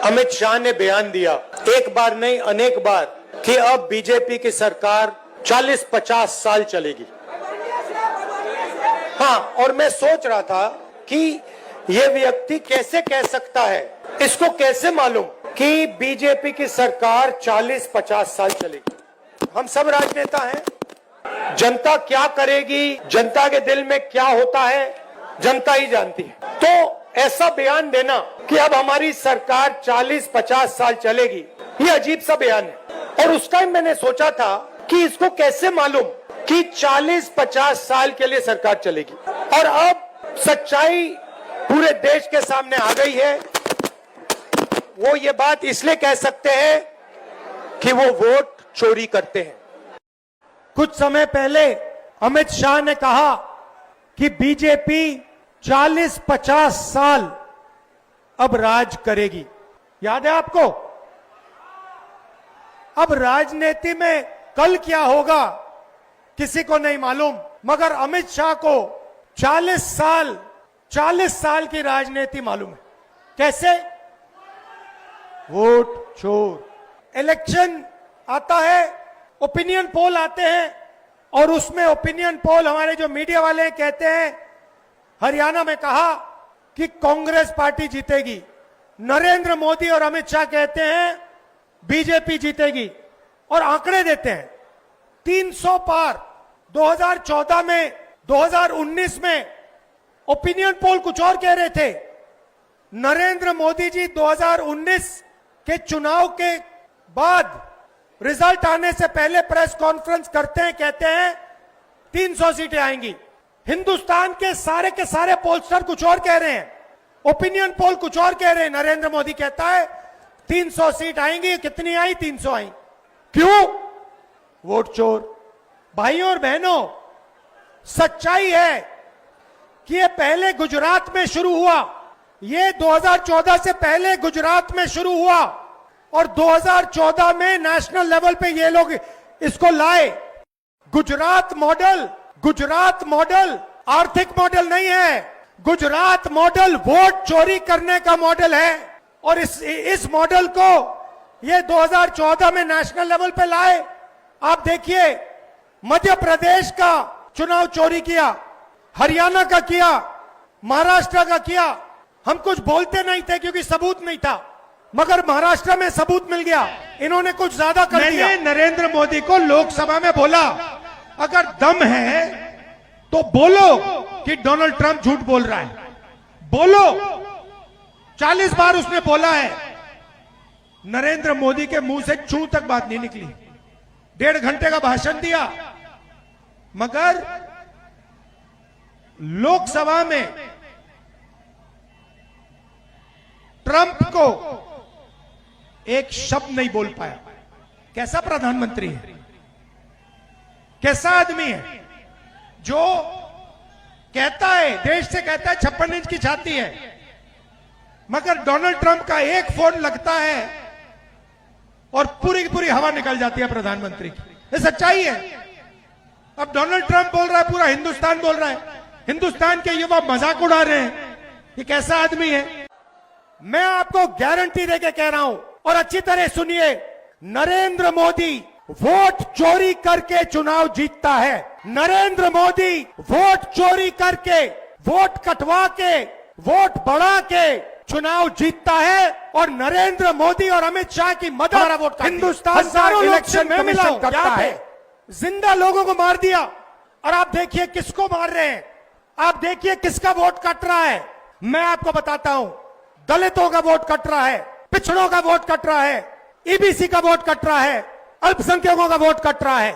अमित शाह ने बयान दिया, एक बार नहीं अनेक बार, कि अब बीजेपी की सरकार 40-50 साल चलेगी। हाँ, और मैं सोच रहा था कि ये व्यक्ति कैसे कह सकता है, इसको कैसे मालूम कि बीजेपी की सरकार 40-50 साल चलेगी। हम सब राजनेता हैं, जनता क्या करेगी, जनता के दिल में क्या होता है, जनता ही जानती है। तो ऐसा बयान देना कि अब हमारी सरकार 40-50 साल चलेगी, ये अजीब सा बयान है। और उस टाइम मैंने सोचा था कि इसको कैसे मालूम कि 40-50 साल के लिए सरकार चलेगी। और अब सच्चाई पूरे देश के सामने आ गई है। वो ये बात इसलिए कह सकते हैं कि वो वोट चोरी करते हैं। कुछ समय पहले अमित शाह ने कहा कि बीजेपी 40-50 साल अब राज करेगी। याद है आपको? अब राजनीति में कल क्या होगा किसी को नहीं मालूम, मगर अमित शाह को 40 साल की राजनीति मालूम है। कैसे? वोट चोर। इलेक्शन आता है, ओपिनियन पोल आते हैं, और उसमें ओपिनियन पोल हमारे जो मीडिया वाले कहते हैं, हरियाणा में कहा कि कांग्रेस पार्टी जीतेगी, नरेंद्र मोदी और अमित शाह कहते हैं बीजेपी जीतेगी, और आंकड़े देते हैं 300 पार। 2014 में, 2019 में ओपिनियन पोल कुछ और कह रहे थे। नरेंद्र मोदी जी 2019 के चुनाव के बाद रिजल्ट आने से पहले प्रेस कॉन्फ्रेंस करते हैं, कहते हैं 300 सीटें आएंगी। हिंदुस्तान के सारे पोलस्टर कुछ और कह रहे हैं, ओपिनियन पोल कुछ और कह रहे हैं। नरेंद्र मोदी कहता है 300 सीट आएंगी। कितनी आई? 300 आई। क्यों? वोट चोर। भाइयों और बहनों, सच्चाई है कि ये पहले गुजरात में शुरू हुआ, ये 2014 से पहले गुजरात में शुरू हुआ, और 2014 में नेशनल लेवल पे ये लोग इसको लाए। गुजरात मॉडल आर्थिक मॉडल नहीं है, गुजरात मॉडल वोट चोरी करने का मॉडल है। और इस मॉडल को ये 2014 में नेशनल लेवल पे लाए। आप देखिए, मध्य प्रदेश का चुनाव चोरी किया, हरियाणा का किया, महाराष्ट्र का किया। हम कुछ बोलते नहीं थे क्योंकि सबूत नहीं था, मगर महाराष्ट्र में सबूत मिल गया। इन्होंने कुछ ज्यादा कर दिया। मैंने नरेंद्र मोदी को लोकसभा में बोला, अगर दम है तो बोलो कि डोनाल्ड ट्रंप झूठ बोल रहा है, बोलो। 40 बार उसने बोला है। नरेंद्र मोदी के मुंह से चू तक बात नहीं निकली। 1.5 घंटे का भाषण दिया, मगर लोकसभा में ट्रंप को एक शब्द नहीं बोल पाया। कैसा प्रधानमंत्री है, कैसा आदमी है जो कहता है, देश से कहता है 56 इंच की छाती है, मगर डोनाल्ड ट्रंप का एक फोन लगता है और पूरी की पूरी हवा निकल जाती है प्रधानमंत्री की। ये सच्चाई है। अब डोनाल्ड ट्रंप बोल रहा है, पूरा हिंदुस्तान बोल रहा है, हिंदुस्तान के युवा मजाक उड़ा रहे हैं। ये कैसा आदमी है? मैं आपको गारंटी देके कह रहा हूं, और अच्छी तरह सुनिए, नरेंद्र मोदी वोट चोरी करके चुनाव जीतता है। नरेंद्र मोदी वोट चोरी करके, वोट कटवा के, वोट बढ़ा के चुनाव जीतता है। और नरेंद्र मोदी और अमित शाह की मदद हिंदुस्तान का इलेक्शन कमीशन करता है। जिंदा लोगों को मार दिया, और आप देखिए किसको मार रहे हैं, आप देखिए किसका वोट कट रहा है। मैं आपको बताता हूं, दलितों का वोट कट रहा है, पिछड़ों का वोट कट रहा है, ईबीसी का वोट कट रहा है, अल्पसंख्यकों का वोट कट रहा है।